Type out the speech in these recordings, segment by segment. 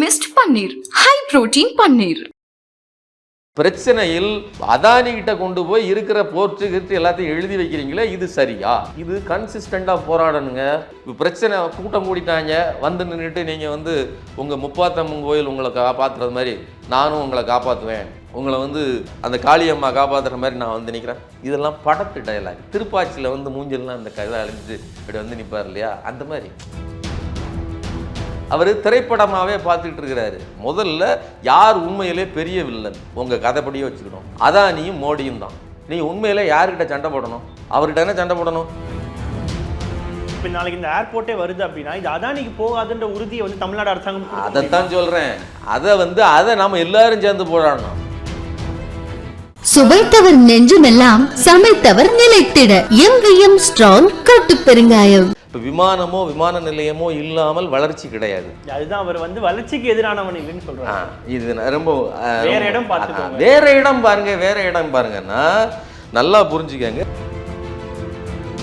Mist பன்னீர், high protein பன்னீர். பிரச்சனையில் அதானி கிட்ட கொண்டு போய் இருக்கிற போர்ட்டு கிட்டு எல்லாத்தையும் எழுதி வைக்கிறீங்களே, இது சரியா? இது கன்சிஸ்டண்டா போராடணுங்க. பிரச்சனை கூட்டம் கூடிட்டாங்க வந்து நின்றுட்டு நீங்க வந்து உங்க முப்பாத்தம்மன் கோயில் உங்களை காப்பாத்துறது மாதிரி நானும் உங்களை காப்பாற்றுவேன், உங்களை வந்து அந்த காளியம்மா காப்பாற்றுற மாதிரி நான் வந்து நிற்கிறேன், இதெல்லாம் படத்து டயலாக். திருப்பாச்சியில் வந்து மூஞ்சல்லாம் அந்த கதை அழிஞ்சிட்டு இப்படி வந்து நிற்பார் இல்லையா, அந்த மாதிரி அவர் திரைப்படமாகவே பார்த்துக்கிட்டு இருக்கிறாரு. முதல்ல யார் உண்மையிலே பெரிய வில்லன் உங்கள் கதைப்படியே வச்சுக்கணும். அதானியும் மோடியும் தான். நீங்கள் உண்மையிலே யார்கிட்ட சண்டை போடணும்? அவர்கிட்ட என்ன சண்டை போடணும்? இப்போ நாளைக்கு இந்த ஏர்போர்ட்டே வருது அப்படின்னா இது அதானிக்கு போகாதுன்ற உறுதியை வந்து தமிழ்நாடு அரசாங்கம் அதைத்தான் சொல்கிறேன். அதை நம்ம எல்லாரும் சேர்ந்து போராடணும். சுவைத்தவர் நெஞ்சுமெல்லாம் சமைத்தவர் நிலைத்திட எங்கேயும் ஸ்ட்ராங் கட்டு பெருங்காயம். இப்போ விமானமோ விமான நிலையமோ இல்லாமல் வளர்ச்சி கிடையாது. அதுதான் அவர் வந்து வளர்ச்சிக்கு எதிரானவன் இல்லைன்னு சொல்றாரு. இது ரொம்ப வேற இடம் பார்த்துக்கோங்க, வேற இடம் பாருங்க, வேற இடம் பாருங்கன்னா நல்லா புரிஞ்சுக்கங்க.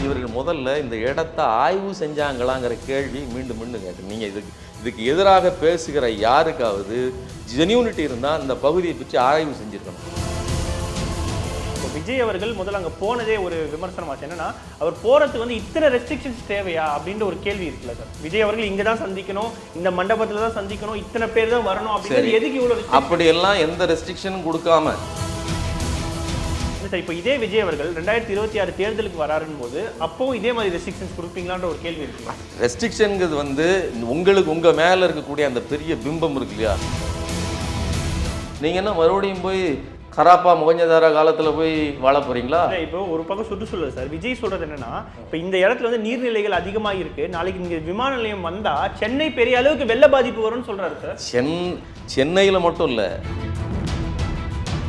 இவர்கள் முதல்ல இந்த இடத்தை ஆய்வு செஞ்சாங்களாங்கிற கேள்வி மீண்டும் மீண்டும் கேட்டு நீங்க இதுக்கு எதிராக பேசுகிற யாருக்காவது ஜெனியூனிட்டி இருந்தால் இந்த பகுதியை பற்றி ஆய்வு செஞ்சிருக்கணும். விஜய் அவர்கள் முதல்ல அங்கே போனதே ஒரு விமர்சனமாச்சு. என்னன்னா அவர் போறதுக்கு வந்து இத்தனை ரெஸ்ட்ரிக்ஷன்ஸ் தேவையா அப்படின்ற ஒரு கேள்வி இருக்குல்ல சார். விஜய் அவர்கள் இங்கே தான் சந்திக்கணும், இந்த மண்டபத்தில் தான் சந்திக்கணும், இத்தனை பேர் தான் வரணும் அப்படின்னு எதுக்கு இவ்வளோ அப்படியெல்லாம் எந்த ரெஸ்ட்ரிக்ஷனும் கொடுக்காம சார் இப்போ இதே விஜய் அவர்கள் 2026 தேர்தலுக்கு வராருன்னு போது அப்பவும் இதே மாதிரி ரெஸ்ட்ரிக்ஷன்ஸ் கொடுப்பீங்களான்ற ஒரு கேள்வி இருக்கு. ரெஸ்ட்ரிக்ஷனுங்கிறது வந்து உங்களுக்கு உங்க மேல இருக்கக்கூடிய அந்த பெரிய பிம்பம் இருக்கு இல்லையா, நீங்க என்ன மறுபடியும் போய் கராப்பா முகஞ்சதார காலத்துல போய் வாழ போறீங்களா? இப்போ ஒரு பக்கம் சுற்றுச்சூழல் சார். விஜய் சொல்றது என்னன்னா, இப்போ இந்த இடத்துல வந்து நீர்நிலைகள் அதிகமாக இருக்கு, நாளைக்கு இங்க விமான நிலையம் வந்தா சென்னை பெரிய அளவுக்கு வெள்ள பாதிப்பு வரும்னு சொல்றாரு சார். சென்னையில மட்டும் இல்ல,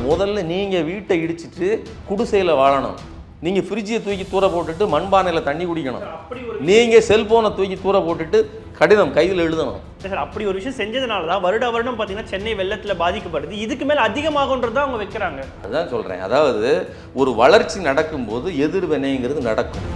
முதல்ல நீங்க வீட்டை இடிச்சிட்டு குடிசையில வாழணும். நீங்க ஃப்ரிட்ஜை தூக்கி தூர போட்டுட்டு மண்பானையில் தண்ணி குடிக்கணும். நீங்க செல்போனை தூக்கி தூர போட்டுட்டு கடிதம் கையில் எழுதணும். சார் அப்படி ஒரு விஷயம் செஞ்சதுனால தான் வருடம் பார்த்தீங்கன்னா சென்னை வெள்ளத்தில் பாதிக்கப்படுது. இதுக்கு மேலே அதிகமாகன்றதான் அவங்க வைக்கிறாங்க. அதுதான் சொல்றேன். அதாவது ஒரு வளர்ச்சி நடக்கும்போது எதிர்வினைங்கிறது நடக்கும்.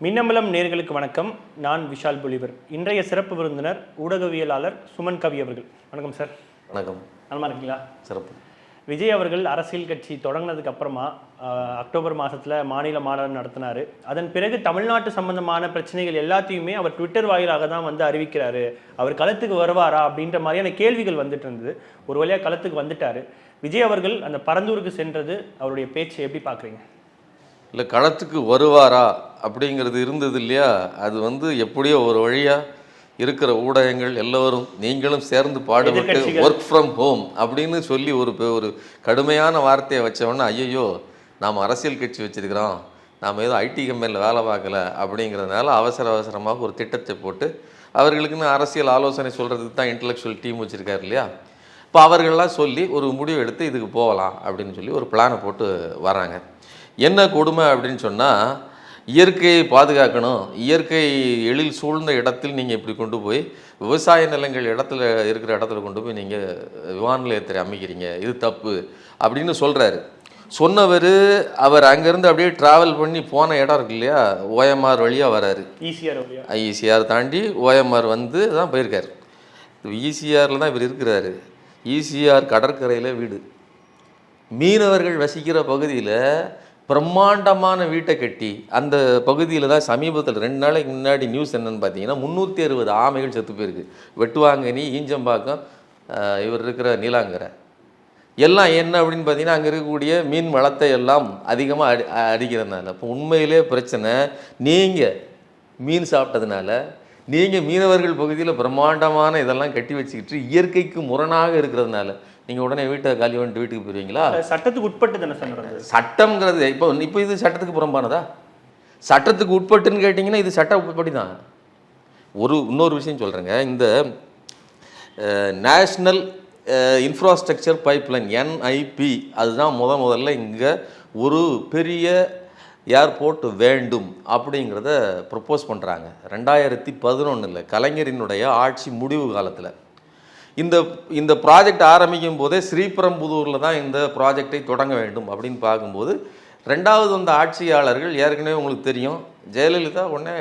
மின்னம்பலம் நேர்களுக்கு வணக்கம். நான் விஷால் பொலிவர். இன்றைய சிறப்பு விருந்தினர் ஊடகவியலாளர் சுமன் கவி அவர்கள். வணக்கம் சார். வணக்கம். நல்லா இருக்கீங்களா? சிறப்பு. விஜய் அவர்கள் அரசியல் கட்சி தொடங்கினதுக்கு அப்புறமா அக்டோபர் மாதத்தில் மாநில மாநாடு நடத்தினார். அதன் பிறகு தமிழ்நாட்டு சம்பந்தமான பிரச்சனைகள் எல்லாத்தையுமே அவர் ட்விட்டர் வாயிலாக தான் வந்து அறிவிக்கிறாரு. அவர் களத்துக்கு வருவாரா அப்படின்ற மாதிரியான கேள்விகள் வந்துட்டு இருந்தது. ஒரு வழியாக களத்துக்கு வந்துட்டார். விஜய் அவர்கள் அந்த பரந்தூருக்கு சென்றது, அவருடைய பேச்சு எப்படி பார்க்குறீங்க? இல்லை, களத்துக்கு வருவாரா அப்படிங்கிறது இருந்தது இல்லையா, அது வந்து எப்படியோ ஒரு வழியாக இருக்கிற ஊடகங்கள் எல்லோரும் நீங்களும் சேர்ந்து பாடுபட்டு ஒர்க் ஃப்ரம் ஹோம் அப்படின்னு சொல்லி ஒரு கடுமையான வார்த்தையை வச்சவொன்னே ஐயோ நாம் அரசியல் கட்சி வச்சுருக்கிறோம், நாம் ஏதோ ஐடி கம்பெனியில் வேலை பார்க்கல அப்படிங்கிறதுனால அவசரமாக ஒரு திட்டத்தை போட்டு அவர்களுக்குன்னு அரசியல் ஆலோசனை சொல்கிறதுக்கு தான் இன்டலெக்சுவல் டீம் வச்சுருக்காரு இல்லையா. இப்போ அவர்கள்லாம் சொல்லி ஒரு முடிவு எடுத்து இதுக்கு போகலாம் அப்படின்னு சொல்லி ஒரு பிளானை போட்டு வராங்க. என்ன கொடுமை அப்படின்னு சொன்னால், இயற்கையை பாதுகாக்கணும், இயற்கை எழில் சூழ்ந்த இடத்தில் நீங்கள் இப்படி கொண்டு போய் விவசாய நிலங்கள் இருக்கிற இடத்துல கொண்டு போய் நீங்கள் விமான நிலையத்தை அமைக்கிறீங்க, இது தப்பு அப்படின்னு சொல்கிறாரு. சொன்னவர் அவர் அங்கேருந்து அப்படியே ட்ராவல் பண்ணி போன இடம் இருக்கு இல்லையா, ஓஎம்ஆர் வழியாக வராரு. ஈசிஆர் தாண்டி ஓஎம்ஆர் வந்து தான் போயிருக்காரு. ஈசிஆரில் தான் இவர் இருக்கிறாரு. ஈசிஆர் கடற்கரையில் வீடு, மீனவர்கள் வசிக்கிற பகுதியில் பிரம்மாண்டமான வீட்டை கட்டி அந்த பகுதியில் தான் சமீபத்தில் 2 நாளைக்கு முன்னாடி நியூஸ் என்னென்னு பார்த்தீங்கன்னா 360 ஆமைகள் செத்து போயிருக்கு. வெட்டுவாங்கனி, ஈஞ்சம்பாக்கம், இவர் இருக்கிற நீலாங்கரை எல்லாம் என்ன அப்படின்னு பார்த்தீங்கன்னா அங்கே இருக்கக்கூடிய மீன் வளத்தை எல்லாம் அதிகமாக அடிக்கிறதுனால. இப்போ உண்மையிலே பிரச்சனை, நீங்கள் மீன் சாப்பிட்டதுனால நீங்கள் மீனவர்கள் பகுதியில் பிரம்மாண்டமான இதெல்லாம் கட்டி வச்சுக்கிட்டு இயற்கைக்கு முரணாக இருக்கிறதுனால நீங்கள் உடனே வீட்டை காலி பண்ணிட்டு வீட்டுக்கு போயிடுவீங்களா? சட்டத்துக்கு உட்பட்டு தானே சொன்னது. சட்டம்ங்கிறது இப்போ இது சட்டத்துக்கு புறம்பானதா? சட்டத்துக்கு உட்பட்டுன்னு கேட்டிங்கன்னா இது சட்ட உட்படி தான். இன்னொரு விஷயம் சொல்கிறேங்க. இந்த நேஷ்னல் இன்ஃப்ராஸ்ட்ரக்சர் பைப்லைன் NIP அதுதான் முதல்ல இங்கே ஒரு பெரிய ஏர்போர்ட் வேண்டும் அப்படிங்கிறத ப்ரப்போஸ் பண்ணுறாங்க 2011 கலைஞரினுடைய ஆட்சி முடிவு காலத்தில். இந்த ப்ராஜெக்ட் ஆரம்பிக்கும் போதே ஸ்ரீபெரும்புதூரில் தான் இந்த ப்ராஜெக்டை தொடங்க வேண்டும் அப்படின்னு பார்க்கும்போது, ரெண்டாவது வந்த ஆட்சியாளர்கள் ஏற்கனவே உங்களுக்கு தெரியும், ஜெயலலிதா உடனே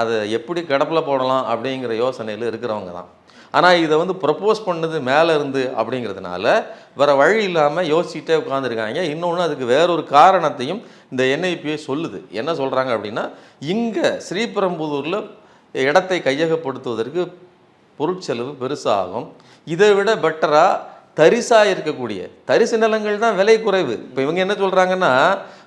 அதை எப்படி கிடப்பில் போடலாம் அப்படிங்கிற யோசனையில் இருக்கிறவங்க தான். ஆனால் இதை வந்து ப்ரப்போஸ் பண்ணது மேலே இருந்து அப்படிங்கிறதுனால வேறு வழி இல்லாமல் யோசிச்சுட்டே உட்காந்துருக்காங்க. இன்னொன்று அதுக்கு வேறொரு காரணத்தையும் இந்த NIPA சொல்லுது. என்ன சொல்கிறாங்க அப்படின்னா, இங்கே ஸ்ரீபெரும்புதூரில் இடத்தை கையகப்படுத்துவதற்கு பொருட்செலவு பெருசாகும், இதை விட பெட்டராக தரிசாக இருக்கக்கூடிய தரிசு நிலங்கள் தான் விலை குறைவு. இப்போ இவங்க என்ன சொல்கிறாங்கன்னா,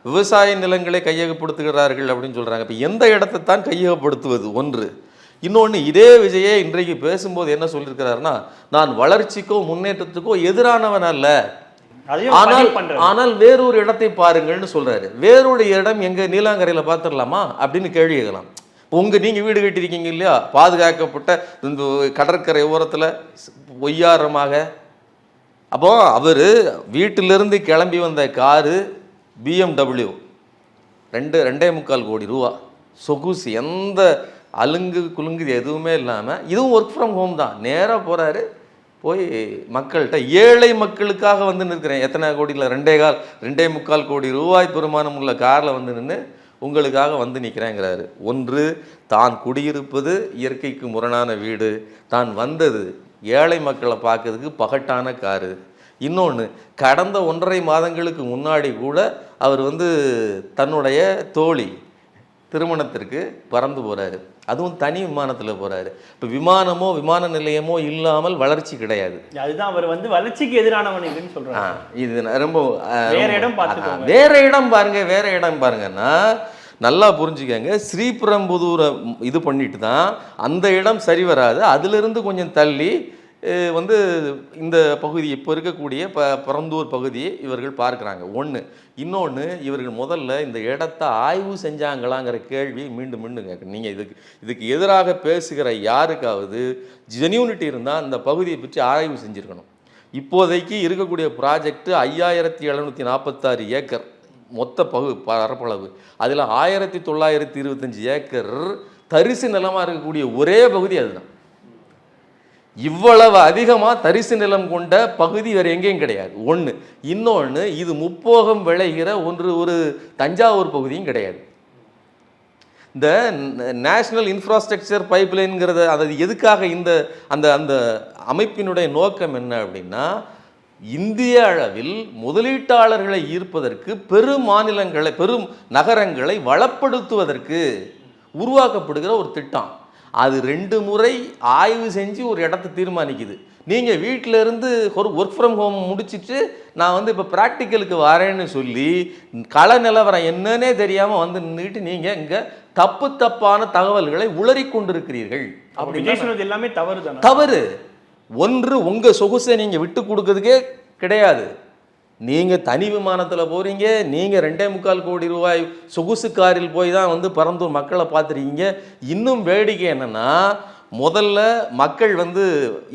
விவசாய நிலங்களை கையகப்படுத்துகிறார்கள் அப்படின்னு சொல்கிறாங்க. இப்போ எந்த இடத்தை தான் கையகப்படுத்துவது ஒன்று. இன்னொன்று, இதே விஜயே இன்றைக்கு பேசும்போது என்ன சொல்லியிருக்கிறாருன்னா, நான் வளர்ச்சிக்கோ முன்னேற்றத்துக்கோ எதிரானவன் அல்ல, ஆனால் வேறொரு இடத்தை பாருங்கள்னு சொல்கிறாரு. வேறொரு இடம் எங்கள் நீலாங்கரையில் பார்த்துடலாமா அப்படின்னு கேள்வி கேட்கலாம். நீங்கள் வீடு கட்டியிருக்கீங்க இல்லையா, பாதுகாக்கப்பட்ட இந்த கடற்கரை ஓரத்தில் ஒய்யாரமாக. அப்போ அவர் வீட்டிலிருந்து கிளம்பி வந்த காரு BMW 2.25 கோடி ரூபா சொகுசு, எந்த அலுங்கு குலுங்கு எதுவுமே இல்லாமல். இதுவும் ஒர்க் ஃப்ரம் ஹோம் தான். நேராக போகிறாரு, போய் மக்கள்கிட்ட ஏழை மக்களுக்காக வந்து நிற்கிறேன். எத்தனை கோடியில் 2.25 கோடி ரூபாய் பெருமானம் உள்ள காரில் வந்து நின்று உங்களுக்காக வந்து நிற்கிறேங்கிறாரு. ஒன்று, தான் குடியிருப்பது இயற்கைக்கு முரணான வீடு, தான் வந்தது ஏழை மக்களை பார்க்கறதுக்கு பகட்டான காரு. இன்னொன்று, கடந்த 1.5 மாதங்களுக்கு முன்னாடி கூட அவர் வந்து தன்னுடைய தோழி திருமணத்திற்கு பறந்து போகிறாரு, அதுவும் தனி விமானத்தில் போகிறாரு. இப்போ விமானமோ விமான நிலையமோ இல்லாமல் வளர்ச்சி கிடையாது. அதுதான் அவர் வந்து வளர்ச்சிக்கு எதிரானவன் சொல்கிறாங்க. இது ரொம்ப வேற இடம் பார்த்துக்கோங்க, வேற இடம் பாருங்க, வேற இடம் பாருங்கன்னா நல்லா புரிஞ்சுக்கங்க. ஸ்ரீபெரும்புதூரை இது பண்ணிட்டு தான் அந்த இடம் சரி வராது, அதிலிருந்து கொஞ்சம் தள்ளி வந்து இந்த பகுதி இப்போ இருக்கக்கூடிய பரந்தூர் பகுதியை இவர்கள் பார்க்குறாங்க. ஒன்று. இன்னொன்று, இவர்கள் முதல்ல இந்த இடத்த ஆய்வு செஞ்சாங்களாங்கிற கேள்வி மீண்டும் மீண்டும் கேட்கணும். நீங்கள் இதுக்கு எதிராக பேசுகிற யாருக்காவது ஜென்யூனிட்டி இருந்தால் அந்த பகுதியை பற்றி ஆய்வு செஞ்சுருக்கணும். இப்போதைக்கு இருக்கக்கூடிய ப்ராஜெக்ட் 5746 ஏக்கர் மொத்த பரப்பளவு. அதில் 1925 ஏக்கர் தரிசு நிலமாக இருக்கக்கூடிய ஒரே பகுதி அதுதான். இவ்வளவு அதிகமாக தரிசு நிலம் கொண்ட பகுதி வேறு எங்கேயும் கிடையாது. ஒன்று. இன்னொன்று, இது முப்போகம் விளைகிற ஒரு தஞ்சாவூர் பகுதியும் கிடையாது. இந்த நேஷ்னல் இன்ஃப்ராஸ்ட்ரக்சர் பைப்லைனுங்கிறத அது எதுக்காக அந்த அந்த அமைப்பினுடைய நோக்கம் என்ன அப்படின்னா, இந்திய அளவில் முதலீட்டாளர்களை ஈர்ப்பதற்கு பெரும் நகரங்களை வளப்படுத்துவதற்கு உருவாக்கப்படுகிற ஒரு திட்டம். அது 2 முறை ஆய்வு செஞ்சு ஒரு இடத்தை தீர்மானிக்குது. நீங்கள் வீட்டில் இருந்து ஒரு ஒர்க் ஃப்ரம் ஹோம் முடிச்சுட்டு நான் வந்து இப்போ ப்ராக்டிக்கலுக்கு வரேன்னு சொல்லி கள நிலவரம் என்னன்னே தெரியாமல் வந்து நின்றுட்டு நீங்கள் இங்கே தப்பான தகவல்களை உளறி கொண்டிருக்கிறீர்கள். அப்படி எல்லாமே தவறு. ஒன்று, உங்கள் சொகுசை நீங்கள் விட்டு கொடுக்கறதுக்கே கிடையாது. நீங்கள் தனி விமானத்தில் போகிறீங்க, நீங்கள் 2.25 கோடி ரூபாய் சொகுசு காரில் போய் தான் வந்து பரந்தூர் மக்களை பார்த்துருக்கீங்க. இன்னும் வேடிக்கை என்னென்னா, முதல்ல மக்கள் வந்து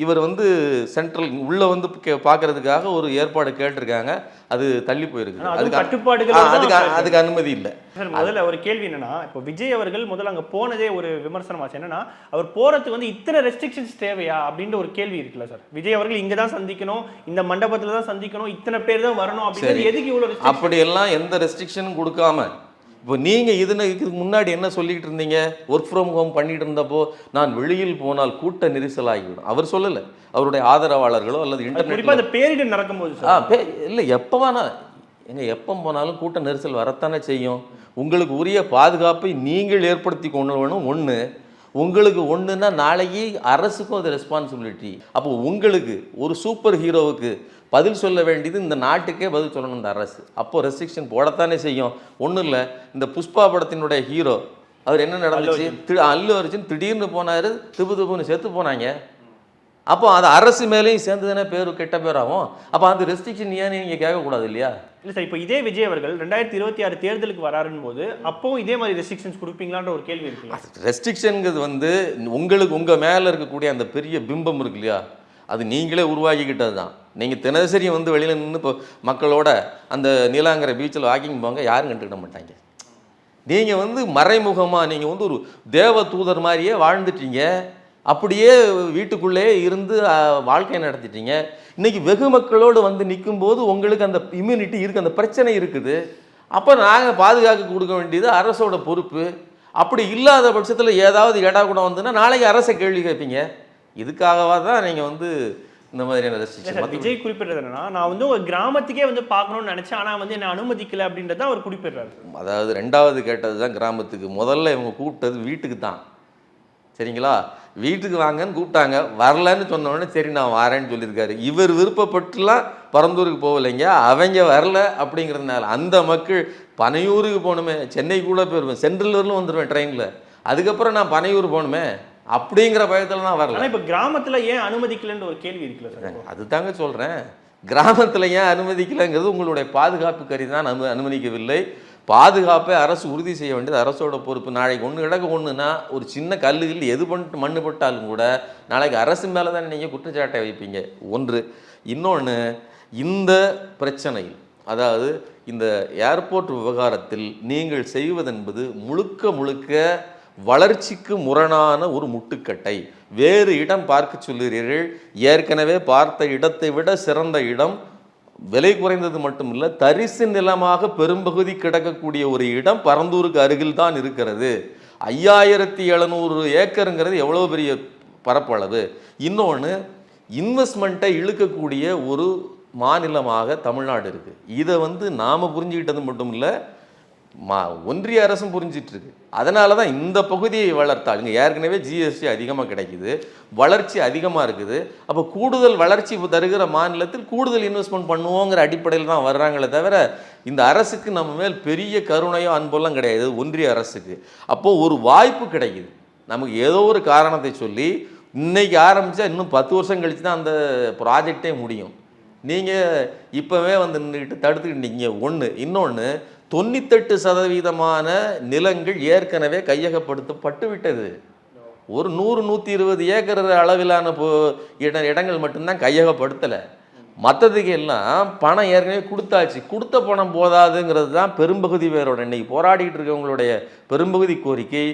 இவர் வந்து சென்ட்ரல் உள்ளே வந்து பார்க்கறதுக்காக ஒரு ஏற்பாடு கேட்டிருக்காங்க, அது தள்ளி போயிருக்கு. அதுக்கு அனுமதி இல்லை. முதல்ல ஒரு கேள்வி என்னன்னா, இப்போ விஜய் அவர்கள் முதல்ல அங்கே போனதே ஒரு விமர்சனமாச்சு. என்னன்னா, அவர் போறதுக்கு வந்து இத்தனை ரெஸ்ட்ரிக்ஷன்ஸ் தேவையா அப்படின்ற ஒரு கேள்வி இருக்குல்ல சார். விஜய் அவர்கள் இங்கே தான் சந்திக்கணும், இந்த மண்டபத்தில் தான் சந்திக்கணும், இத்தனை பேர் தான் வரணும் அப்படின்னு எதுக்கு இவ்வளோ அப்படியெல்லாம் எந்த ரெஸ்ட்ரிக்ஷனும் கொடுக்காம இப்போ நீங்கள் இதுக்கு முன்னாடி என்ன சொல்லிக்கிட்டு இருந்தீங்க? ஒர்க் ஃப்ரம் ஹோம் பண்ணிட்டு இருந்தப்போ நான் வெளியில் போனால் கூட்ட நெரிசல் ஆகிவிடும். அவர் சொல்லலை, அவருடைய ஆதரவாளர்களோ அல்லது இன்டர்நெட் பேரிடர் நடக்கும்போது இல்லை, எப்போ போனாலும் கூட்ட நெரிசல் வரத்தானே செய்யும். உங்களுக்கு உரிய பாதுகாப்பை நீங்கள் ஏற்படுத்தி கொண்டு வேணும். ஒன்று. உங்களுக்கு ஒன்றுன்னா நாளைக்கு அரசுக்கும் அது ரெஸ்பான்சிபிலிட்டி. அப்போ உங்களுக்கு ஒரு சூப்பர் ஹீரோவுக்கு பதில் சொல்ல வேண்டியது இந்த நாட்டுக்கே பதில் சொல்லணும் இந்த அரசு. அப்போது ரெஸ்ட்ரிக்ஷன் போடத்தானே செய்யும். ஒன்றும் இல்லை, இந்த புஷ்பா படத்தினுடைய ஹீரோ அவர் என்ன நடந்துச்சு, அல்லு அர்ஜுன் திடீர்னு போனார், திபுன்னு செத்து போனாங்க. அப்போ அது அரசு மேலேயும் சேர்ந்து தானே கெட்ட பேராகும். அப்போ அந்த ரெஸ்ட்ரிக்ஷன் ஏன்னு நீங்கள் கேட்கக்கூடாது இல்லையா? இல்லை சார், இப்போ இதே விஜய் அவர்கள் 2026 தேர்தலுக்கு வராருன்னு போது அப்போவும் இதே மாதிரி ரெஸ்ட்ரிக்ஷன்ஸ் கொடுப்பீங்களான்ற ஒரு கேள்வி இருக்குல்ல. ரெஸ்ட்ரிக்ஷனுங்கிறது வந்து உங்களுக்கு உங்கள் மேலே இருக்கக்கூடிய அந்த பெரிய பிம்பம் இருக்கு இல்லையா, அது நீங்களே உருவாக்கிக்கிட்டது தான். நீங்கள் தினசரி வந்து வெளியில் நின்று இப்போ மக்களோட அந்த நீலாங்கரை பீச்சில் வாக்கிங் போங்க, யாரும் கண்டுக்கிட மாட்டாங்க. நீங்கள் வந்து மறைமுகமாக நீங்கள் வந்து ஒரு தேவ தூதர் மாதிரியே வாழ்ந்துட்டீங்க, அப்படியே வீட்டுக்குள்ளே இருந்து வாழ்க்கை நடத்திட்டீங்க. இன்றைக்கி வெகு மக்களோடு வந்து நிற்கும்போது உங்களுக்கு அந்த இம்யூனிட்டி இருக்குது, அந்த பிரச்சனை இருக்குது. அப்போ நாங்கள் பாதுகாக்க கொடுக்க வேண்டியது அரசோட பொறுப்பு. அப்படி இல்லாத பட்சத்தில் ஏதாவது இடா கூட வந்துன்னா நாளைக்கு அரசை கேள்வி கேட்பீங்க. இதுக்காகவா தான் நீங்கள் வந்து இந்த மாதிரியான ரெஸ்ட்ரிக்ஷன். விஜய் குறிப்பிடுறது என்னன்னா, நான் வந்து ஒரு கிராமத்துக்கே வந்து பார்க்கணும்னு நினைச்சேன், ஆனால் வந்து என்ன அனுமதிக்கல அப்படின்றத அவர் குறிப்பிடுறாரு. அதாவது ரெண்டாவது கேட்டது தான் கிராமத்துக்கு. முதல்ல இவங்க கூப்பிட்டது வீட்டுக்கு தான், சரிங்களா? வீட்டுக்கு வாங்கன்னு கூப்பிட்டாங்க, வரலன்னு சொன்னோடனே சரி நான் வரேன்னு சொல்லியிருக்காரு. இவர் விருப்பப்பட்டுலாம் பரந்தூருக்கு போகலைங்க, அவங்க வரல அப்படிங்கிறதுனால. அந்த மக்கள் பனையூருக்கு போகணுமே, சென்னை கூட போயிருவேன், சென்ட்ரல் வரலும் வந்துடுவேன் ட்ரெயினில், அதுக்கப்புறம் நான் பனையூர் போகணுமே அப்படிங்கிற பயத்தில் நான் வரல. இப்போ கிராமத்தில் ஏன் அனுமதிக்கலன்ற ஒரு கேள்வி இருக்குல்ல சார்? அதுதாங்க சொல்கிறேன், கிராமத்தில் ஏன் அனுமதிக்கலைங்கிறது உங்களுடைய பாதுகாப்பு கருதி தான் அனுமதிக்கவில்லை. பாதுகாப்பை அரசு உறுதி செய்ய வேண்டியது அரசோட பொறுப்பு. நாளைக்கு ஒன்று கிடக்கு ஒன்றுனா ஒரு சின்ன கல்லுகள் எது பண்ணிட்டு மண்ணு பட்டாலும் கூட நாளைக்கு அரசு மேலே தான் நீங்கள் குற்றச்சாட்டை வைப்பீங்க. ஒன்று. இன்னொன்று, இந்த பிரச்சனையில், அதாவது இந்த ஏர்போர்ட் விவகாரத்தில் நீங்கள் செய்வதென்பது முழுக்க முழுக்க வளர்ச்சிக்கு முரணான ஒரு முட்டுக்கட்டை. வேறு இடம் பார்க்க சொல்லுகிறீர்கள், ஏற்கனவே பார்த்த இடத்தை விட சிறந்த இடம், விலை குறைந்தது மட்டுமில்லை, தரிசு நிலமாக பெரும்பகுதி கிடக்கக்கூடிய ஒரு இடம் பரந்தூருக்கு அருகில் தான் இருக்கிறது. 5700 ஏக்கருங்கிறது எவ்வளோ பெரிய பரப்பளவு. இன்னொன்று, இன்வெஸ்ட்மெண்ட்டை இழுக்கக்கூடிய ஒரு மாநிலமாக தமிழ்நாடு இருக்குது. இதை வந்து நாம் புரிஞ்சுக்கிட்டது மட்டும் இல்லை, ஒன்றிய அரசும் புரிஞ்சிட்டு இருக்கு. அதனால தான் இந்த பகுதியை வளர்த்தால், இங்கே ஏற்கனவே ஜிஎஸ்டி அதிகமாக கிடைக்குது, வளர்ச்சி அதிகமாக இருக்குது. அப்போ கூடுதல் வளர்ச்சி தருகிற மாநிலத்தில் கூடுதல் இன்வெஸ்ட்மெண்ட் பண்ணுவோங்கிற அடிப்படையில் தான் வர்றாங்களே தவிர இந்த அரசுக்கு நம்ம மேல் பெரிய கருணையோ அன்பெல்லாம் கிடையாது, ஒன்றிய அரசுக்கு. அப்போது ஒரு வாய்ப்பு கிடைக்குது நமக்கு, ஏதோ ஒரு காரணத்தை சொல்லி இன்னைக்கு ஆரம்பித்தா இன்னும் 10 வருஷம் கழித்து தான் அந்த ப்ராஜெக்டே முடியும். நீங்கள் இப்போவே வந்து நின்றுக்கிட்டு தடுத்துக்கிட்டீங்க. ஒன்று. இன்னொன்று, 98% நிலங்கள் ஏற்கனவே கையகப்படுத்தப்பட்டு விட்டது. ஒரு 100-120 ஏக்கர் அளவிலான இடங்கள் மட்டும்தான் கையகப்படுத்தலை. மற்றதுக்கு எல்லாம் பணம் ஏற்கனவே கொடுத்தாச்சு. கொடுத்த பணம் போதாதுங்கிறது தான் பெரும்பகுதி பேரோட இன்னைக்கு போராடிட்டு இருக்கவங்களுடைய பெரும்பகுதி கோரிக்கை.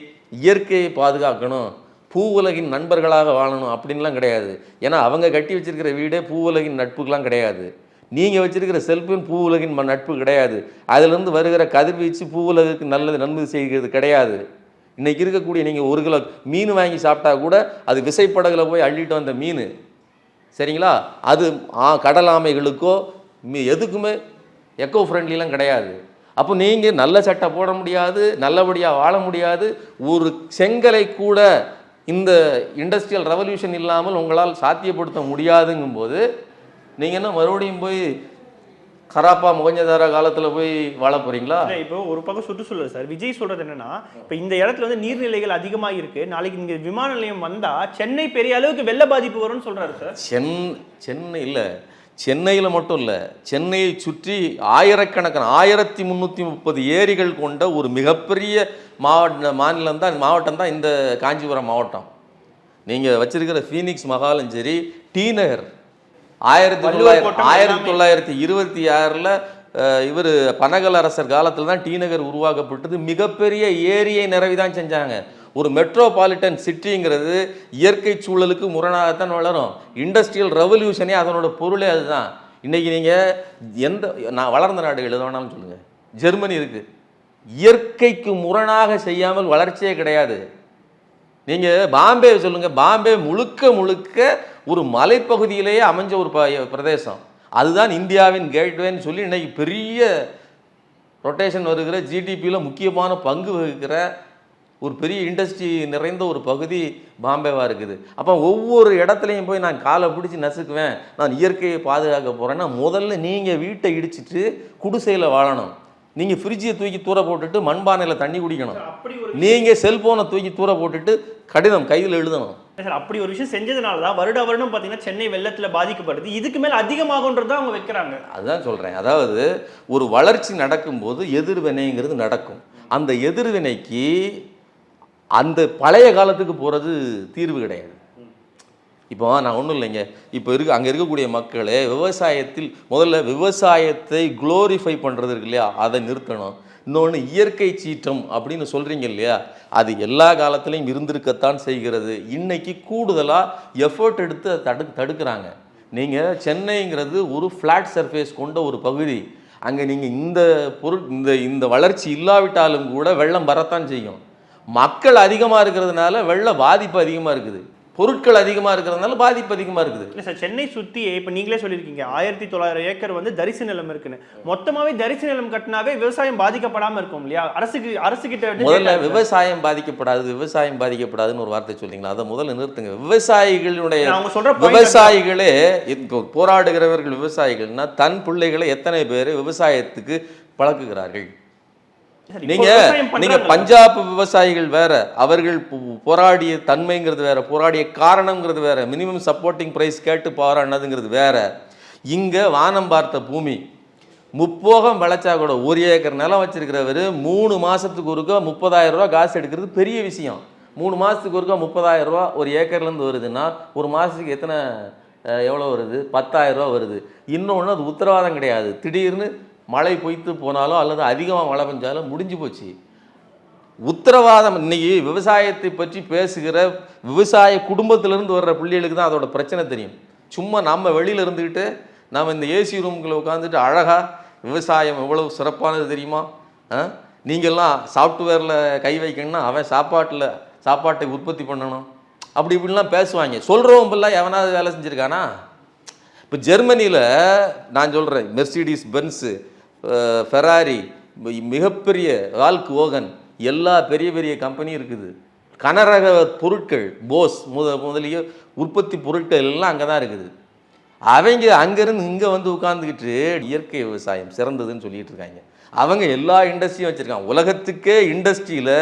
இயற்கையை பாதுகாக்கணும், பூ உலகின் நண்பர்களாக வாழணும் அப்படின்லாம் கிடையாது. ஏன்னா அவங்க கட்டி வச்சிருக்கிற வீடே பூ உலகின் நட்புக்கெலாம் கிடையாது. நீங்கள் வச்சிருக்கிற செல்ஃபோன் பூ உலகின் நட்பு கிடையாது. அதிலிருந்து வருகிற கதிர்வீச்சு பூ உலகுக்கு நல்லது நன்மை செய்கிறது கிடையாது. இன்றைக்கி இருக்கக்கூடிய நீங்கள் 1 கிலோ மீன் வாங்கி சாப்பிட்டா கூட அது விசைப்படகுல போய் அள்ளிட்டு வந்த மீன், சரிங்களா? அது கடல் ஆமைகளுக்கோ எதுக்குமே எக்கோ ஃப்ரெண்ட்லிலாம் கிடையாது. அப்போ நீங்கள் நல்ல சட்டை போட முடியாது, நல்லபடியாக வாழ முடியாது. ஒரு செங்கலை கூட இந்த இண்டஸ்ட்ரியல் ரெவல்யூஷன் இல்லாமல் உங்களால் சாத்தியப்படுத்த முடியாதுங்கும்போது நீங்கள் என்ன மறுபடியும் போய் கராப்பா முகஞ்சதார காலத்தில் போய் வாழ போகிறீங்களா? இப்போ ஒரு பக்கம் சுற்றுச்சூழல் சார், விஜய் சொல்கிறது என்னன்னா, இப்போ இந்த இடத்துல வந்து நீர்நிலைகள் அதிகமாக இருக்குது, நாளைக்கு இங்கே விமான நிலையம் வந்தால் சென்னை பெரிய அளவுக்கு வெள்ள பாதிப்பு வரும்னு சொல்கிறாரு சார். சென்னை இல்லை, சென்னையில் மட்டும் இல்லை, சென்னையை சுற்றி ஆயிரக்கணக்கான 1330 ஏரிகள் கொண்ட ஒரு மிகப்பெரிய மாவட்டம் தான் இந்த காஞ்சிபுரம் மாவட்டம். நீங்கள் வச்சிருக்கிற ஃபீனிக்ஸ் மகாலும் சரி, டி நகர் 1926 இவர் பனகல் அரசர் காலத்தில் தான் டி நகர் உருவாக்கப்பட்டது. மிகப்பெரிய ஏரியை நிறவி தான் செஞ்சாங்க. ஒரு மெட்ரோபாலிட்டன் சிட்டிங்கிறது இயற்கை சூழலுக்கு முரணாகத்தான் வளரும். இண்டஸ்ட்ரியல் ரெவல்யூஷனே அதனோட பொருளே அதுதான். இன்றைக்கி நீங்கள் நான் வளர்ந்த நாடுகள் எது வேணாலும் சொல்லுங்கள், ஜெர்மனி இருக்குது, இயற்கைக்கு முரணாக செய்யாமல் வளர்ச்சியே கிடையாது. நீங்கள் பாம்பே சொல்லுங்கள், பாம்பே முழுக்க ஒரு மலைப்பகுதியிலேயே அமைஞ்ச ஒரு பிரதேசம். அதுதான் இந்தியாவின் கேட்வேன்னு சொல்லி இன்றைக்கி பெரிய ரொட்டேஷன் வருகிற, ஜிடிபியில் முக்கியமான பங்கு வகிக்கிற ஒரு பெரிய இண்டஸ்ட்ரி நிறைந்த ஒரு பகுதி பாம்பேவாக இருக்குது. அப்போ ஒவ்வொரு இடத்துலையும் போய் நான் காலை பிடிச்சி நசுக்குவேன், நான் இயற்கையை பாதுகாக்க போகிறேன்னா முதல்ல நீங்கள் வீட்டை இடிச்சிட்டு குடிசையில் வாழணும். நீங்கள் ஃப்ரிட்ஜை தூக்கி தூர போட்டுட்டு மண்பானையில் தண்ணி குடிக்கணும். நீங்கள் செல்ஃபோனை தூக்கி தூர போட்டுட்டு கடிதம் கையில் எழுதணும். சார், அப்படி ஒரு விஷயம் செஞ்சதுனால தான் வருடம் பார்த்தீங்கன்னா சென்னை வெள்ளத்தில் பாதிக்கப்படுது. இதுக்கு மேலே அதிகமாகன்றது அவங்க வைக்கிறாங்க. அதுதான் சொல்கிறேன். அதாவது ஒரு வளர்ச்சி நடக்கும்போது எதிர்வினைங்கிறது நடக்கும். அந்த எதிர்வினைக்கு அந்த பழைய காலத்துக்கு போகிறது தீர்வு கிடையாது. இப்போ நான் ஒன்றும் இல்லைங்க, இப்போ அங்கே இருக்கக்கூடிய மக்களே விவசாயத்தில் முதல்ல விவசாயத்தை குளோரிஃபை பண்ணுறது இருக்கு இல்லையா, அதை நிறுத்தணும். இன்னொன்று இயற்கை சீற்றம் அப்படின்னு சொல்கிறீங்க இல்லையா, அது எல்லா காலத்துலேயும் இருந்திருக்கத்தான் செய்கிறது. இன்னைக்கு கூடுதலாக எஃபர்ட் எடுத்து அதை தடுக்கிறாங்க. நீங்கள் சென்னைங்கிறது ஒரு ஃப்ளாட் சர்ஃபேஸ் கொண்ட ஒரு பகுதி. அங்கே நீங்கள் இந்த வளர்ச்சி இல்லாவிட்டாலும் கூட வெள்ளம் வரத்தான் செய்யும். மக்கள் அதிகமாக இருக்கிறதுனால வெள்ள பாதிப்பு அதிகமாக இருக்குது, பொருட்கள் அதிகமாக இருக்கிறதுனால பாதிப்பு அதிகமாக இருக்குது. இல்லை சார், சென்னை சுற்றி இப்போ நீங்களே சொல்லியிருக்கீங்க 1900 ஏக்கர் வந்து தரிசு நிலம் இருக்குன்னு. மொத்தமாகவே தரிசு நிலம் கட்டினாவே விவசாயம் பாதிக்கப்படாமல் இருக்கும் இல்லையா? அரசுகிட்ட முதல்ல விவசாயம் பாதிக்கப்படாதுன்னு ஒரு வார்த்தை சொல்றீங்களா, அதை முதல்ல நிறுத்துங்க. விவசாயிகளே இப்போ போராடுகிறவர்கள் விவசாயிகள்னா தன் பிள்ளைகளை எத்தனை பேர் விவசாயத்துக்கு பழக்குகிறார்கள்? நீங்க பஞ்சாப் விவசாயிகள் வேற, அவர்கள் போராடிய தன்மைங்கிறது வேற, போராடிய காரணம்ங்கிறது வேற, மினிமம் சப்போர்ட்டிங் பிரைஸ் கேட்டு போராடினதுங்கிறது வேற. இங்க வானம் பார்த்த பூமி, முப்போகம் விளைச்சா கூட 1 ஏக்கர் நிலம் வச்சிருக்கிறவர் 3 மாசத்துக்கு ஒருக்கா 30,000 ரூபா காசு எடுக்கிறது பெரிய விஷயம். 3 மாசத்துக்கு ஒருக்கா 30,000 ரூபா ஒரு ஏக்கர்லேருந்து வருதுன்னா ஒரு மாசத்துக்கு எவ்வளோ வருது? 10,000 ரூபா வருது. இன்னொன்று அது உத்தரவாதம் கிடையாது. திடீர்னு மழை பொய்த்து போனாலும் அல்லது அதிகமாக மழை பெஞ்சாலும் முடிஞ்சு போச்சு. உத்தரவாதம் இன்னைக்கு விவசாயத்தை பற்றி பேசுகிற விவசாய குடும்பத்திலேருந்து வர்ற பிள்ளைகளுக்கு தான் அதோட பிரச்சனை தெரியும். சும்மா நம்ம வெளியில் இருந்துக்கிட்டு நம்ம இந்த ஏசி ரூம்குள்ளே உட்காந்துட்டு அழகாக விவசாயம் எவ்வளவு சிறப்பானது தெரியுமா, நீங்கள்லாம் சாஃப்ட்வேரில் கை வைக்கணும்னா அவன் சாப்பாட்டை உற்பத்தி பண்ணணும், அப்படி இப்படிலாம் பேசுவாங்க. சொல்கிறவங்கெல்லாம் எவனாவது வேலை செஞ்சுருக்கானா? இப்போ ஜெர்மனியில் நான் சொல்கிறேன், மெர்சிடிஸ் பென்ஸு, ஃபெராரி, மிகப்பெரிய வால்க்ஸ்வேகன், எல்லா பெரிய பெரிய கம்பெனியும் இருக்குது. கனரக பொருட்கள் போஸ் முதலிய உற்பத்தி பொருட்கள் எல்லாம் அங்கே தான் இருக்குது. அவங்க அங்கேருந்து இங்கே வந்து உட்காந்துக்கிட்டு இயற்கை விவசாயம் சிறந்ததுன்னு சொல்லிட்டு இருக்காங்க. அவங்க எல்லா இண்டஸ்ட்ரியும் வச்சுருக்காங்க. உலகத்துக்கே இண்டஸ்ட்ரியில்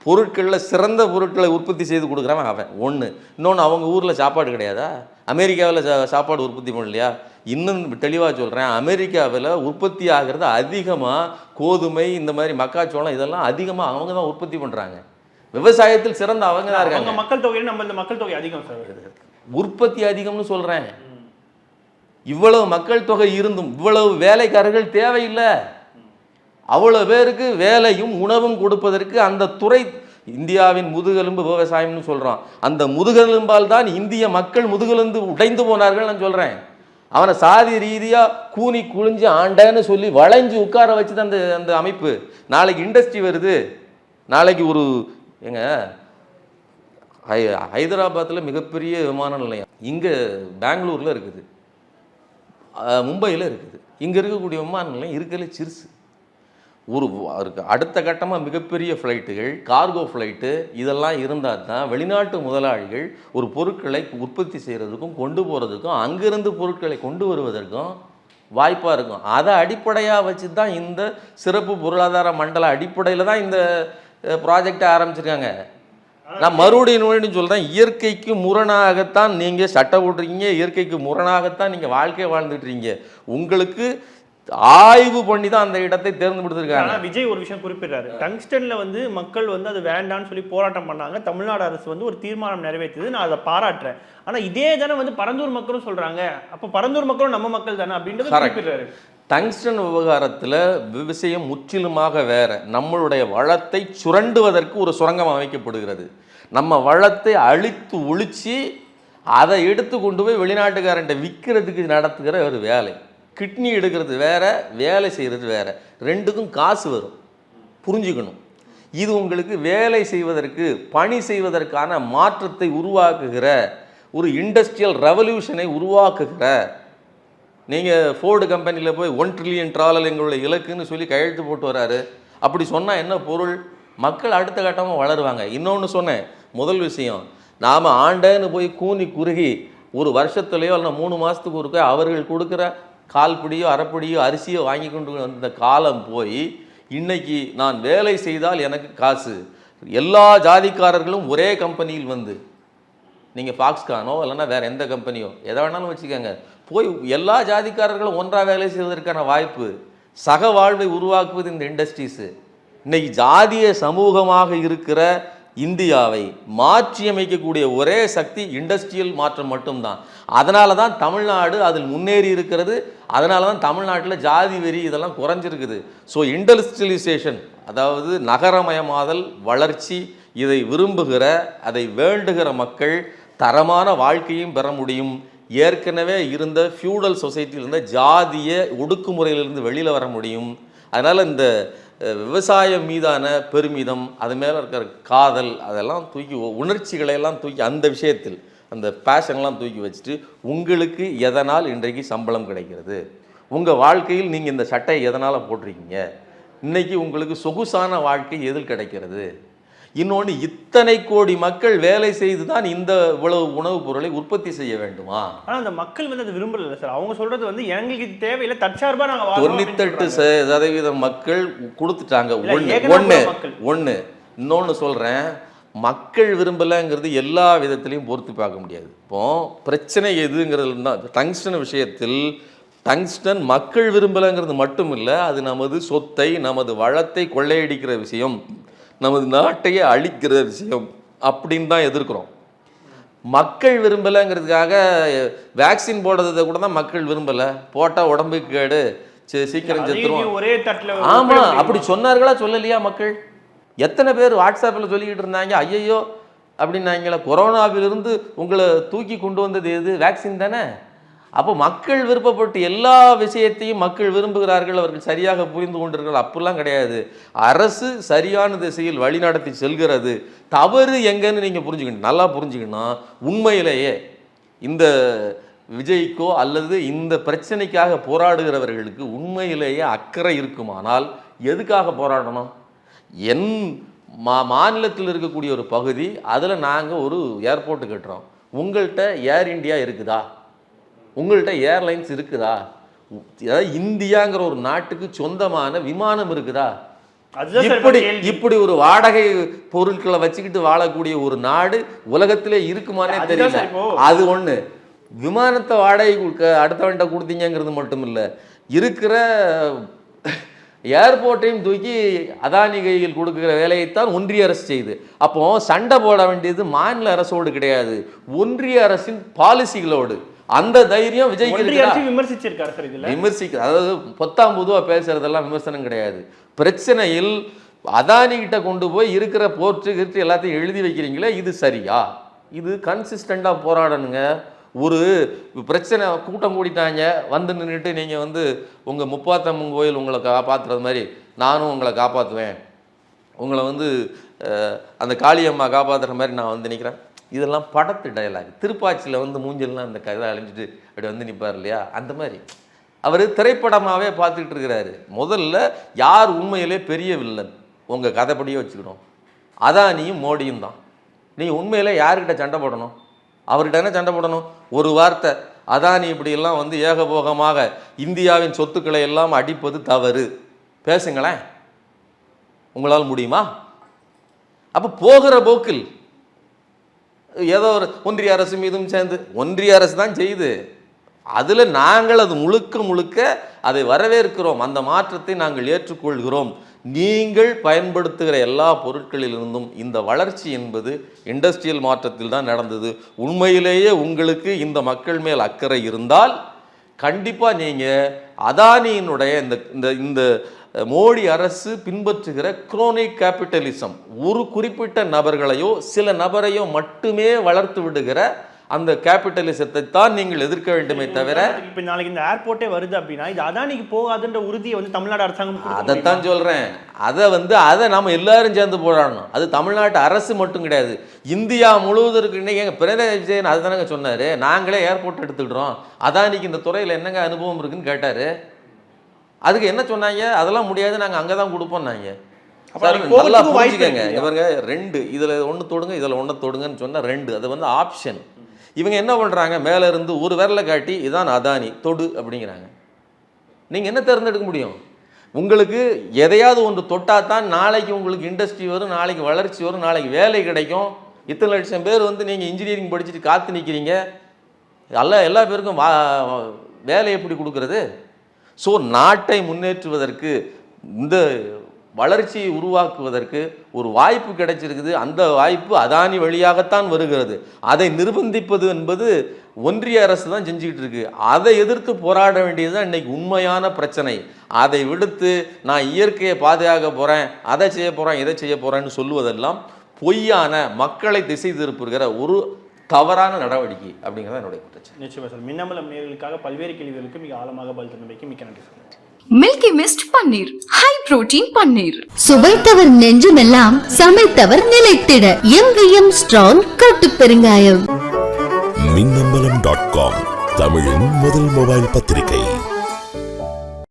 பொருட்களில் சிறந்த பொருட்களை உற்பத்தி செய்து கொடுக்குறவன் அவன் ஒன்று. இன்னொன்று, அவங்க ஊரில் சாப்பாடு கிடையாதா? அமெரிக்காவில் சாப்பாடு உற்பத்தி பண்ணலையா? இன்னும் தெளிவாக சொல்கிறேன், அமெரிக்காவில் உற்பத்தி ஆகிறது அதிகமாக கோதுமை, இந்த மாதிரி மக்காச்சோளம், இதெல்லாம் அதிகமாக அவங்க தான் உற்பத்தி பண்ணுறாங்க. விவசாயத்தில் சிறந்த அவங்க தான் இருக்காங்க. மக்கள் தொகையில் நம்ம இந்த மக்கள் தொகை அதிகம் சார், உற்பத்தி அதிகம்னு சொல்கிறேன். இவ்வளவு மக்கள் தொகை இருந்தும் இவ்வளவு வேலைக்காரர்கள் தேவையில்லை. அவ்வளோ பேருக்கு வேலையும் உணவும் கொடுப்பதற்கு அந்த துறை, இந்தியாவின் முதுகெலும்பு விவசாயம்னு சொல்கிறான். அந்த முதுகெலும்பால் தான் இந்திய மக்கள் முதுகெலும்பு உடைந்து போனார்கள் நான் சொல்கிறேன். அவனை சாதி ரீதியாக கூனி குளிஞ்சு ஆண்டன்னு சொல்லி வளைஞ்சு உட்கார வச்சு தான் அந்த அமைப்பு. நாளைக்கு இண்டஸ்ட்ரி வருது, நாளைக்கு ஒரு ஹைதராபாத்தில் மிகப்பெரிய விமான நிலையம், இங்கே பெங்களூரில் இருக்குது, மும்பையில் இருக்குது. இங்கே இருக்கக்கூடிய விமான நிலையம் இருக்கிறதுல சிறுசு. அடுத்த கட்டமாக மிகப்பெரிய ஃப்ளைட்டுகள், கார்கோ ஃப்ளைட்டு, இதெல்லாம் இருந்தால் தான் வெளிநாட்டு முதலாளிகள் ஒரு பொருட்களை உற்பத்தி செய்கிறதுக்கும் கொண்டு போகிறதுக்கும் அங்கிருந்து பொருட்களை கொண்டு வருவதற்கும் வாய்ப்பாக இருக்கும். அதை அடிப்படையாக வச்சு தான் இந்த சிறப்பு பொருளாதார மண்டல அடிப்படையில் தான் இந்த ப்ராஜெக்டை ஆரம்பிச்சிருக்காங்க. நான் மறுபடியும் சொல்கிறேன், இயற்கைக்கு முரணாகத்தான் நீங்கள் சட்டை போடுறீங்க, இயற்கைக்கு முரணாகத்தான் நீங்கள் வாழ்க்கையை வாழ்ந்துட்டுறீங்க. உங்களுக்கு ஆய்வு பண்ணி தான் அந்த இடத்தை தேர்ந்தெடுத்திருக்காங்க. விஜய் ஒரு விஷயம் குறிப்பிடுறாரு, டங்ஸ்டன்ல வந்து மக்கள் வந்து அது வேண்டான்னு சொல்லி போராட்டம் பண்ணாங்க, தமிழ்நாடு அரசு வந்து ஒரு தீர்மானம் நிறைவேற்றுது, நான் அதை பாராட்டுறேன். ஆனா இதே தானே வந்து பரந்தூர் மக்களும் சொல்றாங்க, அப்ப பரந்தூர் மக்களும் நம்ம மக்கள் தானே அப்படின்றது குறிப்பிடுறாரு. டங்ஸ்டன் விவகாரத்தில் விஷயம் முற்றிலுமாக வேற. நம்மளுடைய வளத்தை சுரண்டுவதற்கு ஒரு சுரங்கம் அமைக்கப்படுகிறது. நம்ம வளத்தை அழித்து ஒழிச்சு அதை எடுத்து கொண்டு போய் வெளிநாட்டுக்காரன்ட்ட விற்கிறதுக்கு நடத்துகிற ஒரு வேலை. கிட்னி எடுக்கிறது வேற, வேலை செய்கிறது வேற, ரெண்டுக்கும் காசு வரும், புரிஞ்சுக்கணும். இது உங்களுக்கு வேலை செய்வதற்கு, பணி செய்வதற்கான மாற்றத்தை உருவாக்குகிற ஒரு இண்டஸ்ட்ரியல் ரெவல்யூஷனை உருவாக்குகிற. நீங்கள் ஃபோர்டு கம்பெனியில் போய் 1 ட்ரில்லியன் ட்ராவல் எங்களுடைய இலக்குன்னு சொல்லி கையெழுத்து போட்டு வராரு. அப்படி சொன்னால் என்ன பொருள்? மக்கள் அடுத்த கட்டமாக வளருவாங்க. இன்னொன்று சொன்னேன், முதல் விஷயம், நாம் ஆண்டேன்னு போய் கூனி குறுகி ஒரு வருஷத்துலையோ இல்லை 3 மாதத்துக்கு ஒருக்க அவர்கள் கொடுக்குற கால்படியோ அரைப்படியோ அரிசியோ வாங்கி கொண்டு வந்த காலம் போய் இன்னைக்கு நான் வேலை செய்தால் எனக்கு காசு. எல்லா ஜாதிக்காரர்களும் ஒரே கம்பெனியில் வந்து, நீங்கள் ஃபாக்ஸ்கானோ இல்லைன்னா வேறு எந்த கம்பெனியோ எதை வேணாலும் வச்சுக்கோங்க, போய் எல்லா ஜாதிக்காரர்களும் ஒன்றாக வேலை செய்வதற்கான வாய்ப்பு, சக வாழ்வை உருவாக்குவது இந்த இண்டஸ்ட்ரீஸு. இன்னைக்கு ஜாதிய சமூகமாக இருக்கிற இந்தியாவை மாற்றியமைக்கக்கூடிய ஒரே சக்தி இண்டஸ்ட்ரியல் மாற்றம் மட்டும்தான். அதனால தான் தமிழ்நாடு அதில் முன்னேறி இருக்கிறது. அதனால தான் தமிழ்நாட்டில் ஜாதி வெறி இதெல்லாம் குறைஞ்சிருக்குது. ஸோ இண்டஸ்ட்ரியலைசேஷன், அதாவது நகரமயமாதல், வளர்ச்சி, இதை விரும்புகிற, அதை வேண்டுகிற மக்கள் தரமான வாழ்க்கையும் பெற முடியும். ஏற்கனவே இருந்த ஃபியூடல் சொசைட்டியில் இருந்த ஜாதிய ஒடுக்குமுறையிலிருந்து வெளியில் வர முடியும். அதனால் இந்த விவசாயம் மீதான பெருமிதம், அது மேலே இருக்கிற காதல், அதெல்லாம் தூக்கி, உணர்ச்சிகளையெல்லாம் தூக்கி, அந்த விஷயத்தில் அந்த பேஷன்லாம் தூக்கி வச்சுட்டு, உங்களுக்கு எதனால் இன்றைக்கு சம்பளம் கிடைக்கிறது, உங்கள் வாழ்க்கையில் நீங்கள் இந்த சட்டை எதனால் போட்டிருக்கீங்க, இன்றைக்கி உங்களுக்கு சொகுசான வாழ்க்கை எதில் கிடைக்கிறது, இன்னொன்று இத்தனை கோடி மக்கள் வேலை செய்து தான் இந்த இவ்வளவு உணவுப் பொருளை உற்பத்தி செய்ய வேண்டுமா? ஆனால் அந்த மக்கள் வந்து அது விரும்பல சார். அவங்க சொல்றது வந்து எங்களுக்கு இது தேவையில்லை, தற்சார்பா நாங்கள் 98% மக்கள் கொடுத்துட்டாங்க. ஒன்று இன்னொன்று சொல்கிறேன், மக்கள் விரும்பலைங்கிறது எல்லா விதத்திலையும் பொறுத்து பார்க்க முடியாது. இப்போ பிரச்சனை எதுங்கிறது தான் டங்ஸ்டன் விஷயத்தில், டங்ஸ்டன் மக்கள் விரும்பலைங்கிறது மட்டும் இல்லை, அது நமது சொத்தை, நமது வளத்தை கொள்ளையடிக்கிற விஷயம், நமது நாட்டையே அழிக்கிற விஷயம் அப்படின்னு தான் எதிர்க்கிறோம். மக்கள் விரும்பலைங்கிறதுக்காக வேக்சின் போடுறதை கூட தான் மக்கள் விரும்பலை. போட்டால் உடம்புக்கு கேடு, சீக்கிரம் செத்துரும். ஒரே தட்டில் ஆமாம், அப்படி சொன்னார்களா சொல்லலையா மக்கள்? எத்தனை பேர் வாட்ஸ்அப்பில் சொல்லிக்கிட்டு இருந்தாங்க, ஐயையோ அப்படின்னாங்களா. கொரோனாவிலிருந்து உங்களை தூக்கி கொண்டு வந்தது எது? வேக்சின் தானே. அப்போ மக்கள் விருப்பப்பட்டு எல்லா விஷயத்தையும் மக்கள் விரும்புகிறார்கள், அவர்கள் சரியாக புரிந்து கொண்டிருக்கிறார்கள். அப்படிலாம் கிடையாது. அரசு சரியான திசையில் வழிநடத்தி செல்கிறது. தவறு எங்கன்னு நீங்கள் புரிஞ்சுக்கணும், நல்லா புரிஞ்சுக்கணும். உண்மையிலேயே இந்த விஜய்க்கோ அல்லது இந்த பிரச்சனைக்காக போராடுகிறவர்களுக்கு உண்மையிலேயே அக்கறை இருக்குமானால் எதுக்காக போராடணும்? என் மாநிலத்தில் இருக்கக்கூடிய ஒரு பகுதி, அதில் நாங்கள் ஒரு ஏர்போர்ட்டு கட்டுறோம். உங்கள்கிட்ட ஏர் இந்தியா இருக்குதா? உங்கள்கிட்ட ஏர்லைன்ஸ் இருக்குதா? அதாவது இந்தியாங்கிற ஒரு நாட்டுக்கு சொந்தமான விமானம் இருக்குதா? இப்படி ஒரு வாடகை பொருட்களை வச்சுக்கிட்டு வாழக்கூடிய ஒரு நாடு உலகத்திலே இருக்குமானே தெரியல. அது ஒண்ணு. விமானத்தை வாடகை அடுத்தவன்ட்ட கொடுத்தீங்கிறது மட்டும் இல்லை, இருக்கிற ஏர்போர்ட்டையும் தூக்கி அதானி கையில் கொடுக்குற வேலையைத்தான் ஒன்றிய அரசு செய்யுது. அப்போ சண்டை போட வேண்டியது மாநில அரசோடு கிடையாது, ஒன்றிய அரசின் பாலிசிகளோடு. அந்த தைரியம் விஜய்க்கு விமர்சிக்க, அதாவது பொத்தாம் பொதுவா பேசுறதெல்லாம் விமர்சனம் கிடையாது. பிரச்சனையில் அதானி கிட்ட கொண்டு போய் இருக்கிற போர்ட்டு எல்லாத்தையும் எழுதி வைக்கிறீங்களே, இது சரியா? இது கன்சிஸ்டண்டா போராடணுங்க. ஒரு பிரச்சனை கூட்டம் கூடிட்டாங்க, வந்து நின்றுட்டு நீங்கள் வந்து உங்கள் முப்பாத்தம்மன் கோயில் உங்களை காப்பாற்றுறது மாதிரி நானும் உங்களை காப்பாற்றுவேன், உங்களை வந்து அந்த காளியம்மா காப்பாற்றுற மாதிரி நான் வந்து நிற்கிறேன், இதெல்லாம் படத்து டயலாக். திருப்பாச்சியில் வந்து மூஞ்சல்லாம் அந்த கதை அழிஞ்சிட்டு அப்படி வந்து நிற்பார் இல்லையா, அந்த மாதிரி அவர் திரைப்படமாகவே பார்த்துக்கிட்டு இருக்கிறாரு. முதல்ல யார் உண்மையிலே பெரிய வில்லன், உங்கள் கதைப்படியே வச்சுக்கணும், அதானியும் மோடியும் தான். நீங்கள் உண்மையிலே யார்கிட்ட சண்டை போடணும்? அவர்கிட்ட என்ன சண்டை போடணும்? ஒரு வார்த்தை, அதானி இப்படியெல்லாம் வந்து ஏகபோகமாக இந்தியாவின் சொத்துக்களை எல்லாம் அடிப்பது தவறு, பேசுங்களேன். உங்களால் முடியுமா? அப்போ போகிற போக்கில் ஏதோ ஒரு ஒன்றிய அரசு மீதும் சேர்ந்து, ஒன்றிய அரசு தான் செய்யுது, அதில் நாங்கள் அது முழுக்க அதை வரவேற்கிறோம், அந்த மாற்றத்தை நாங்கள் ஏற்றுக்கொள்கிறோம். நீங்கள் பயன்படுத்துகிற எல்லா பொருட்களிலிருந்தும் இந்த வளர்ச்சி என்பது இண்டஸ்ட்ரியல் மாற்றத்தில் தான் நடந்தது. உண்மையிலேயே உங்களுக்கு இந்த மக்கள் மேல் அக்கறை இருந்தால் கண்டிப்பாக நீங்கள் அதானியினுடைய இந்த மோடி அரசு பின்பற்றுகிற குரோனிக் கேபிட்டலிசம், ஒரு குறிப்பிட்ட நபர்களையோ சில நபரையோ மட்டுமே வளர்த்து விடுகிற அந்த கேபிட்டலிசத்தை தான் நீங்கள் எதிர்க்க வேண்டுமே தவிர. இப்போ நாளைக்கு இந்த ஏர்போர்ட்டே வருது அப்படின்னா இது அதானிக்கு போகாதுன்ற உறுதியை வந்து தமிழ்நாடு அரசாங்கம், அதைத்தான் சொல்கிறேன். அதை நம்ம எல்லாரும் சேர்ந்து போராடணும். அது தமிழ்நாட்டு அரசு மட்டும் கிடையாது, இந்தியா முழுவதற்கு. இன்னைக்கு எங்கள் பினராயி விஜயன் அதை தானங்க சொன்னார், நாங்களே ஏர்போர்ட் எடுத்துக்கிட்டோம், அதானிக்கு இந்த துறையில் என்னங்க அனுபவம் இருக்குன்னு கேட்டார். அதுக்கு என்ன சொன்னாங்க? அதெல்லாம் முடியாது, நாங்கள் அங்கே தான் கொடுப்போம்னாங்க. நல்லா புரிஞ்சுக்கங்க, இவங்க ரெண்டு, இதில் ஒன்று தொடுங்க இதில் ஒன்று தொடுங்கன்னு சொன்னால் ரெண்டு, அது வந்து ஆப்ஷன். இவங்க என்ன பண்ணுறாங்க, மேலே இருந்து ஒரு விரலை காட்டி இதான் அதானி தொடு அப்படிங்கிறாங்க. நீங்கள் என்ன தேர்ந்தெடுக்க முடியும்? உங்களுக்கு எதையாவது ஒன்று தொட்டால் தான் நாளைக்கு உங்களுக்கு இண்டஸ்ட்ரி வரும், நாளைக்கு வளர்ச்சி வரும், நாளைக்கு வேலை கிடைக்கும். இத்தனை லட்சம் பேர் வந்து நீங்கள் இன்ஜினியரிங் படிச்சுட்டு காத்து நிற்கிறீங்க, எல்லா பேருக்கும் வேலை எப்படி கொடுக்கறது? ஸோ நாட்டை முன்னேற்றுவதற்கு இந்த வளர்ச்சியை உருவாக்குவதற்கு ஒரு வாய்ப்பு கிடைச்சிருக்குது. அந்த வாய்ப்பு அதானி வழியாகத்தான் வருகிறது. அதை நிர்பந்திப்பது என்பது ஒன்றிய அரசு தான் செஞ்சுக்கிட்டு இருக்கு. அதை எதிர்த்து போராட வேண்டியதுதான் இன்னைக்கு உண்மையான பிரச்சனை. அதை விடுத்து நான் இயற்கையை பாதுகாக்க போறேன், அதை செய்ய போறேன், இதை செய்ய போறேன்னு சொல்லுவதெல்லாம் பொய்யான, மக்களை திசை திருப்புகிற ஒரு தவறான நடவடிக்கை அப்படிங்கிறத என்னுடைய குற்றச்சாட்டு. நிச்சயமா சார். மின்னம்பலம் நேயர்களுக்காக பல்வேறு கேள்விகளுக்கு மிக ஆழமாக பதில் தந்தமைக்கு மிக்க நன்றி சார். மில்கி மிஸ்ட் பன்னீர், ஹை புரோட்டீன் பன்னீர். சுவைத்தவர் நெஞ்சுமெல்லாம் சமைத்தவர் நிலைத்திட எங்கேயும் ஸ்ட்ராங் கட்டு பெருங்காயம். மின்னம்பலம்.com தமிழின் முதல் மொபைல் பத்திரிகை.